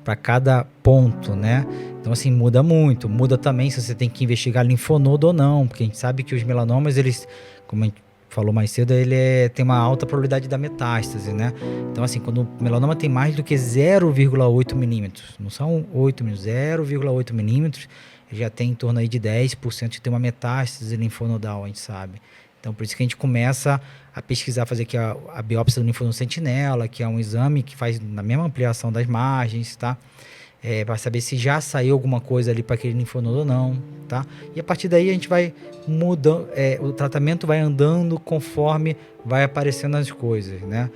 Para cada ponto, né? Então, assim, muda muito. Muda também se você tem que investigar linfonodo ou não, porque a gente sabe que os melanomas, eles, como a gente falou mais cedo, ele tem uma alta probabilidade da metástase, né? Então, assim, quando o melanoma tem mais do que 0,8 milímetros, não são 8 milímetros, 0,8 milímetros, já tem em torno aí de 10% de ter uma metástase linfonodal, a gente sabe. Então, por isso que a gente começa a pesquisar, fazer aqui a biópsia do linfonodo sentinela, que é um exame que faz na mesma ampliação das margens, tá? Para saber se já saiu alguma coisa ali para aquele linfonodo ou não, tá? E a partir daí a gente vai mudando, o tratamento vai andando conforme vai aparecendo as coisas, né?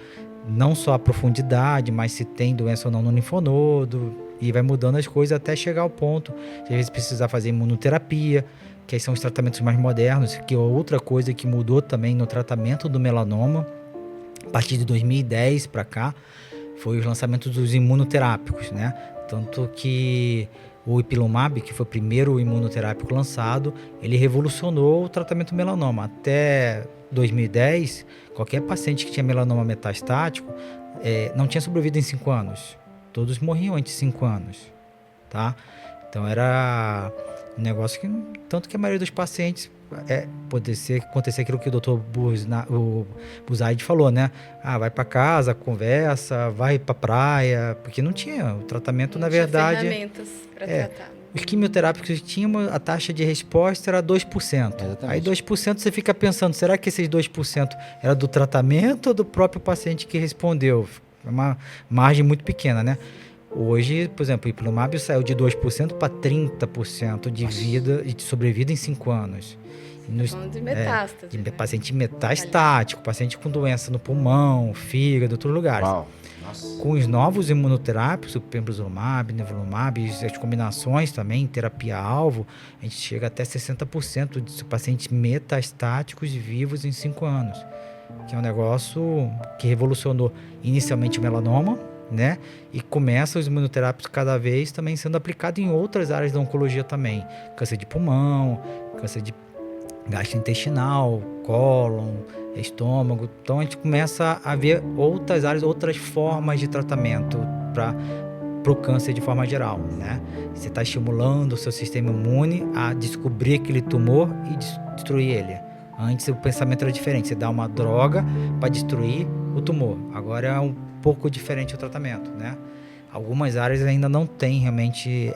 Não só a profundidade, mas se tem doença ou não no linfonodo, e vai mudando as coisas até chegar ao ponto de às vezes precisar fazer imunoterapia, que aí são os tratamentos mais modernos, que é outra coisa que mudou também no tratamento do melanoma, a partir de 2010 para cá, foi os lançamentos dos imunoterápicos, né? Tanto que o Ipilimumab, que foi o primeiro imunoterápico lançado, ele revolucionou o tratamento do melanoma. Até 2010, qualquer paciente que tinha melanoma metastático não tinha sobrevivido em 5 anos. Todos morriam antes de 5 anos, tá? Então era um negócio que, tanto que a maioria dos pacientes, pode acontecer aquilo que o Dr. Buzaid falou, né? Vai para casa, conversa, vai para praia, porque não tinha o tratamento, na verdade. Ferramentas para tratar. Os quimioterápicos tinham a taxa de resposta era 2%. Exatamente. Aí 2% você fica pensando, será que esses 2% era do tratamento ou do próprio paciente que respondeu? É uma margem muito pequena, né? Hoje, por exemplo, o Ipilimumab saiu de 2% para 30% de sobrevida em 5 anos. De metástase. De paciente metastático, paciente com doença no pulmão, fígado, outros lugares. Uau. Nossa. Com os novos imunoterápicos, o pembrolizumab, nivolumab, as combinações também, terapia-alvo, a gente chega até 60% de pacientes metastáticos vivos em 5 anos. Que é um negócio que revolucionou inicialmente o melanoma, né? E começa os imunoterápicos cada vez também sendo aplicados em outras áreas da oncologia também. Câncer de pulmão, câncer de gastrointestinal, cólon, estômago. Então a gente começa a ver outras áreas, outras formas de tratamento para o câncer de forma geral, né? Você está estimulando o seu sistema imune a descobrir aquele tumor e destruir ele Antes o pensamento era diferente, você dá uma droga para destruir o tumor. Agora é um pouco diferente o tratamento, né? Algumas áreas ainda não tem realmente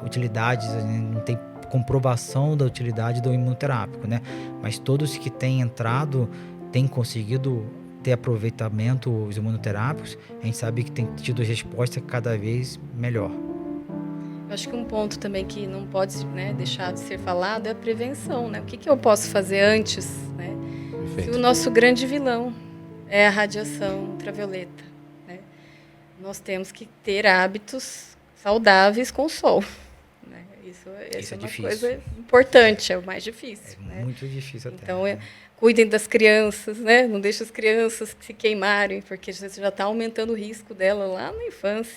utilidades, não tem comprovação da utilidade do imunoterápico, né? Mas todos que têm entrado têm conseguido ter aproveitamento os imunoterápicos. A gente sabe que tem tido resposta cada vez melhor. Eu acho que um ponto também que não pode, né, deixar de ser falado é a prevenção, né? O que eu posso fazer antes, né? Se o nosso grande vilão é a radiação ultravioleta, né? Nós temos que ter hábitos saudáveis com o sol, né? Isso é uma difícil. coisa importante, é o mais difícil, né? Muito difícil até. Então, cuidem das crianças, né? Não deixem as crianças se queimarem, porque você já está aumentando o risco dela lá na infância.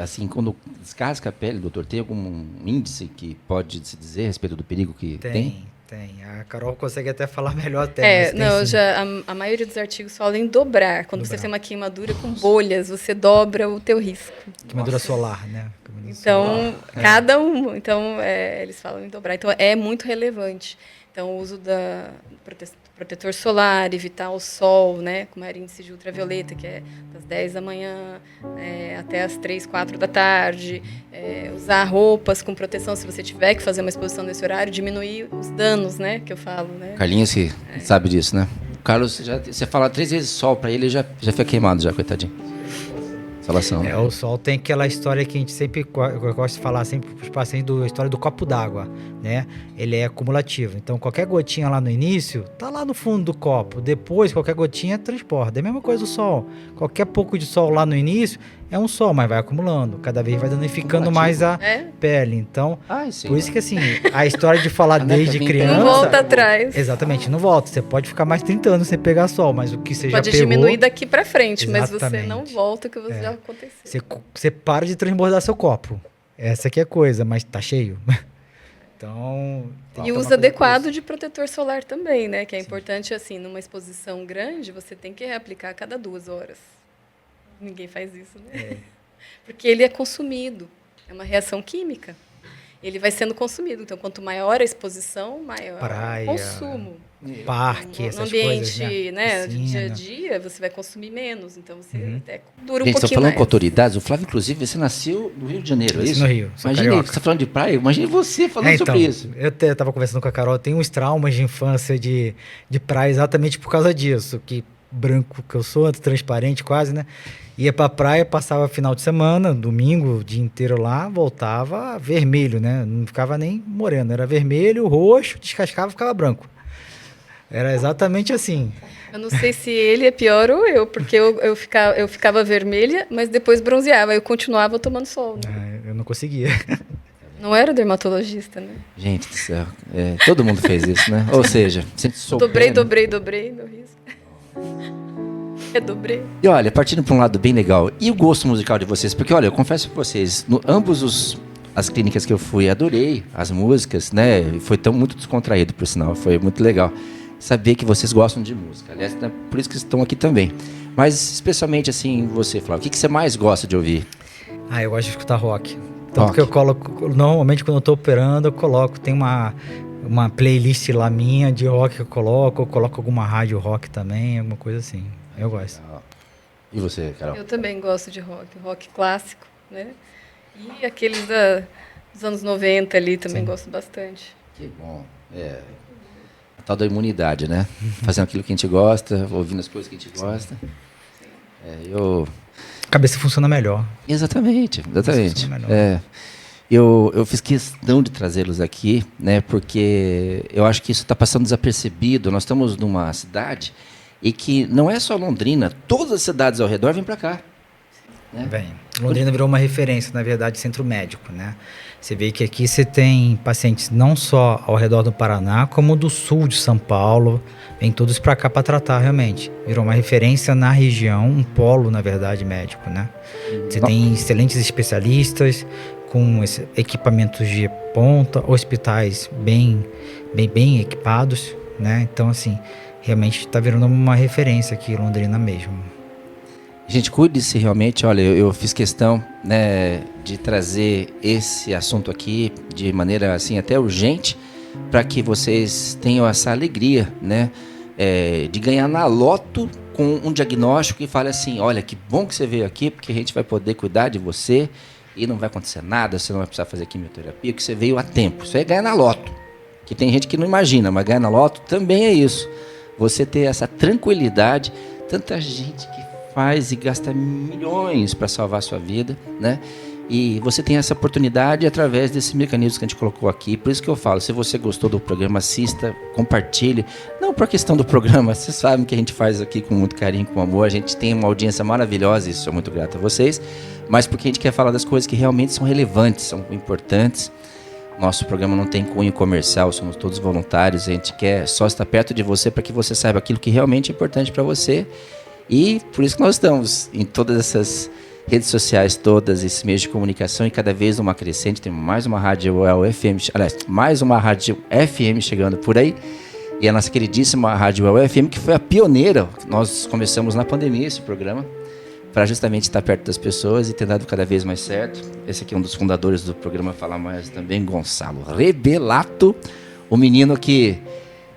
Assim, quando descasca a pele, doutor, tem algum índice que pode se dizer a respeito do perigo que tem? Tem. A Carol consegue até falar melhor até. A maioria dos artigos falam em dobrar. Quando você tem uma queimadura com bolhas, você dobra o teu risco. Queimadura solar, né? Então, cada um. Então, eles falam em dobrar. Então, é muito relevante. Então, o uso da protetor solar, evitar o sol, né, com maior índice de ultravioleta, que é das 10 da manhã até as 3, 4 da tarde. Usar roupas com proteção, se você tiver que fazer uma exposição nesse horário, diminuir os danos, né, que eu falo. Né? Carlinhos que sabe disso, né? O Carlos, você fala 3 vezes sol para ele, já fica queimado, já, coitadinho. Salação. O sol tem aquela história que a gente sempre eu gosto de falar sempre para os pacientes, a história do copo d'água, né? Ele é acumulativo. Então, qualquer gotinha lá no início, tá lá no fundo do copo. Depois, qualquer gotinha transporta. É a mesma coisa do sol. Qualquer pouco de sol lá no início é um sol, mas vai acumulando. Cada vez vai danificando mais a pele. Então, por isso que assim, a história de falar desde criança... Não volta atrás. Exatamente, não volta. Você pode ficar mais 30 anos sem pegar sol, mas o que você já pegou... Pode diminuir daqui para frente, Exatamente. mas você não volta o que você já aconteceu. Você para de transbordar seu copo. Essa aqui é a coisa, mas tá cheio. Então... E uso adequado de protetor solar também, né? Que é importante, assim, numa exposição grande, você tem que reaplicar a cada 2 horas. Ninguém faz isso, né? Porque ele é consumido. É uma reação química. Ele vai sendo consumido. Então, quanto maior a exposição, maior o consumo. Parque, no essas ambiente, coisas, né, de dia a dia, você vai consumir menos. Então, você até dura um Gente, pouquinho estou falando mais. com autoridades. O Flávio, inclusive, você nasceu no Rio de Janeiro, é isso? No Rio. Imagina, você está falando de praia, imagine você falando sobre isso. Eu estava conversando com a Carol, tem uns traumas de infância de praia exatamente por causa disso. Que branco que eu sou, transparente quase, né? Ia pra praia, passava final de semana, domingo, o dia inteiro lá, voltava vermelho, né? Não ficava nem moreno, era vermelho, roxo, descascava, ficava branco. Era exatamente assim. Eu não sei se ele é pior ou eu, porque eu ficava vermelha, mas depois bronzeava, eu continuava tomando sol. Né? Eu não conseguia. Não era dermatologista, né? Gente do céu, todo mundo fez isso, né? Ou seja, sempre souber, dobrei meu risco. Dobrei. E olha, partindo para um lado bem legal, e o gosto musical de vocês? Porque olha, eu confesso para vocês, ambos as clínicas que eu fui, adorei as músicas, né? Foi muito descontraído, por sinal, foi muito legal saber que vocês gostam de música. Aliás, é por isso que estão aqui também. Mas especialmente assim, você, Flávio, o que você mais gosta de ouvir? Eu gosto de escutar rock. Tanto que eu coloco, normalmente quando eu estou operando, eu coloco, tem uma playlist lá minha de rock que eu coloco alguma rádio rock também, alguma coisa assim. Eu gosto. E você, Carol? Eu também gosto de rock clássico, né? E aqueles dos anos 90 ali também gosto bastante. Que bom. A tal da imunidade, né? Fazendo aquilo que a gente gosta, ouvindo as coisas que a gente gosta. A cabeça funciona melhor. Exatamente. Eu fiz questão de trazê-los aqui, né? Porque eu acho que isso está passando desapercebido. Nós estamos numa cidade e que não é só Londrina, todas as cidades ao redor vêm para cá. Né? Bem, Londrina virou uma referência, na verdade, centro médico, né? Você vê que aqui você tem pacientes não só ao redor do Paraná, como do sul de São Paulo, vêm todos para cá para tratar realmente. Virou uma referência na região, um polo, na verdade, médico, né? Você tem excelentes especialistas, com equipamentos de ponta, hospitais bem equipados, né? Então, assim, realmente está virando uma referência aqui em Londrina mesmo. Gente, cuide-se realmente. Olha, eu fiz questão, né, de trazer esse assunto aqui de maneira assim até urgente, para que vocês tenham essa alegria, né, de ganhar na loto com um diagnóstico que fale assim, olha, que bom que você veio aqui, porque a gente vai poder cuidar de você e não vai acontecer nada, você não vai precisar fazer quimioterapia, que você veio a tempo. Isso é ganhar na loto, que tem gente que não imagina, mas ganhar na loto também é isso. Você ter essa tranquilidade, tanta gente que faz e gasta milhões para salvar a sua vida, né? E você tem essa oportunidade através desses mecanismos que a gente colocou aqui. Por isso que eu falo, se você gostou do programa, assista, compartilhe. Não por questão do programa, vocês sabem que a gente faz aqui com muito carinho, com amor. A gente tem uma audiência maravilhosa, e isso sou muito grato a vocês. Mas porque a gente quer falar das coisas que realmente são relevantes, são importantes. Nosso programa não tem cunho comercial, somos todos voluntários. A gente quer só estar perto de você para que você saiba aquilo que realmente é importante para você. E por isso que nós estamos em todas essas redes sociais, todas esses meios de comunicação, e cada vez uma crescente. Tem mais uma rádio FM, aliás, mais uma rádio FM chegando por aí. E a nossa queridíssima rádio FM, que foi a pioneira. Nós começamos na pandemia esse programa, para justamente estar perto das pessoas e ter dado cada vez mais certo. Esse aqui é um dos fundadores do programa Fala Mais também, Gonçalo Rebelato, o menino que,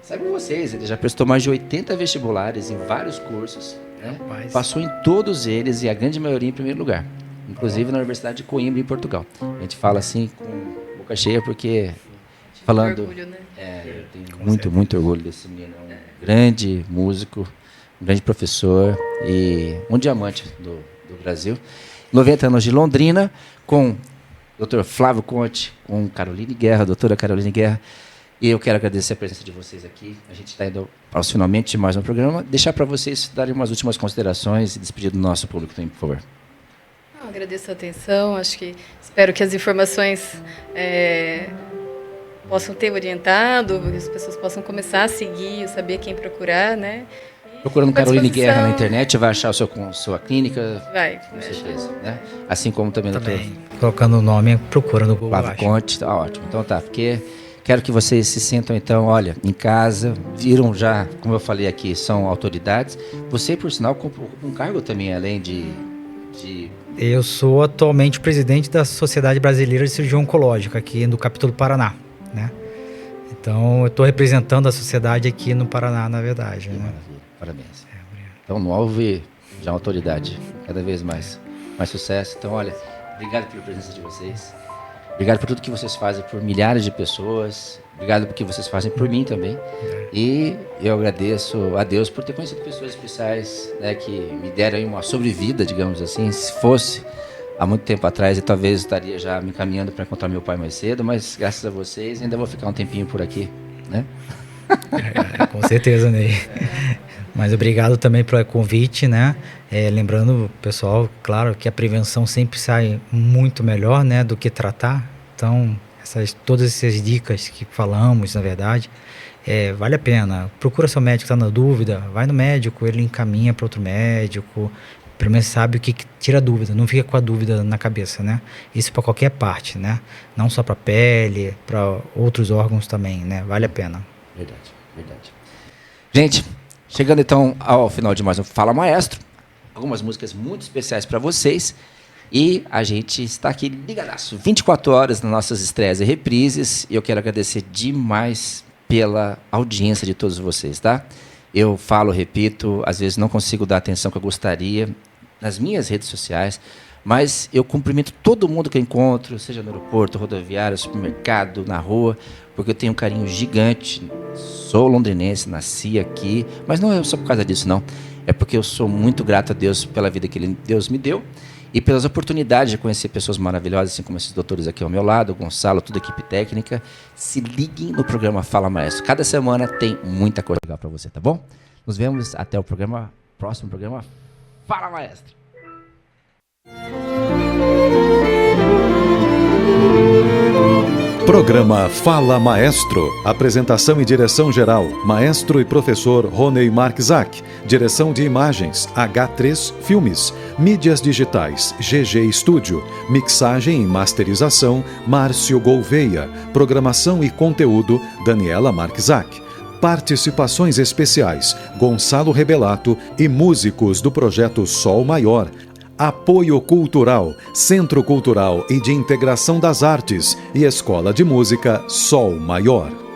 sabe vocês, ele já prestou mais de 80 vestibulares em vários cursos, né? Passou em todos eles e a grande maioria em primeiro lugar, inclusive na Universidade de Coimbra, em Portugal. A gente fala assim com boca cheia porque, falando, orgulho, né? Eu tenho muito orgulho desse menino, é um grande músico, um grande professor e um diamante do Brasil. 90 anos de Londrina, com o Dr. Flávio Conte, com Caroline Guerra, doutora Caroline Guerra. E eu quero agradecer a presença de vocês aqui. A gente está indo aos finalmente de mais um programa. Deixar para vocês darem umas últimas considerações e despedir do nosso público também, por favor. Agradeço a atenção, espero que as informações possam ter orientado, que as pessoas possam começar a seguir, saber quem procurar, né? Procurando Caroline Guerra na internet, vai achar sua clínica? Vai, com certeza, né? Assim como também doutor... Colocando o nome, procura no Google. Flávio Conte, tá ótimo. Então tá, porque quero que vocês se sintam, então, olha, em casa, viram já, como eu falei aqui, são autoridades. Você, por sinal, ocupa um cargo também, além de... Eu sou atualmente presidente da Sociedade Brasileira de Cirurgia Oncológica, aqui no capítulo Paraná, né? Então, eu estou representando a sociedade aqui no Paraná, na verdade. Que né? maravilha, parabéns. Então, não houve já autoridade, cada vez mais sucesso. Então, olha, obrigado pela presença de vocês. Obrigado por tudo que vocês fazem por milhares de pessoas. Obrigado por que vocês fazem por mim também. E eu agradeço a Deus por ter conhecido pessoas especiais, né, que me deram uma sobrevida, digamos assim. Se fosse há muito tempo atrás, eu talvez estaria já me encaminhando para encontrar meu pai mais cedo, mas graças a vocês ainda vou ficar um tempinho por aqui, né? Com certeza, Ney. Mas obrigado também pelo convite, né? Lembrando, pessoal, claro que a prevenção sempre sai muito melhor, né, do que tratar. Então, todas essas dicas que falamos, na verdade, vale a pena. Procura seu médico, está na dúvida, vai no médico, ele encaminha para outro médico. Pelo menos sabe o que tira a dúvida, não fica com a dúvida na cabeça, né? Isso para qualquer parte, né? Não só para pele, para outros órgãos também, né? Vale a pena. Verdade. Gente, chegando então ao final de mais um Fala Maestro, algumas músicas muito especiais para vocês, e a gente está aqui ligadaço, 24 horas nas nossas estreias e reprises, e eu quero agradecer demais pela audiência de todos vocês, tá? Eu falo, repito, às vezes não consigo dar a atenção que eu gostaria nas minhas redes sociais, mas eu cumprimento todo mundo que eu encontro, seja no aeroporto, rodoviário, supermercado, na rua, porque eu tenho um carinho gigante. Sou londrinense, nasci aqui, mas não é só por causa disso, não. É porque eu sou muito grato a Deus pela vida que Deus me deu e pelas oportunidades de conhecer pessoas maravilhosas, assim como esses doutores aqui ao meu lado, o Gonçalo, toda a equipe técnica. Se liguem no programa Fala Maestro. Cada semana tem muita coisa legal para você, tá bom? Nos vemos até o próximo programa Fala Maestro. Programa Fala Maestro. Apresentação e direção geral, maestro e professor Ronei Marczak. Direção de imagens, H3 Filmes. Mídias digitais, GG Studio. Mixagem e masterização, Márcio Gouveia. Programação e conteúdo, Daniela Marczak. Participações especiais, Gonçalo Rebelato e músicos do projeto Sol Maior. Apoio Cultural, Centro Cultural e de Integração das Artes e Escola de Música Sol Maior.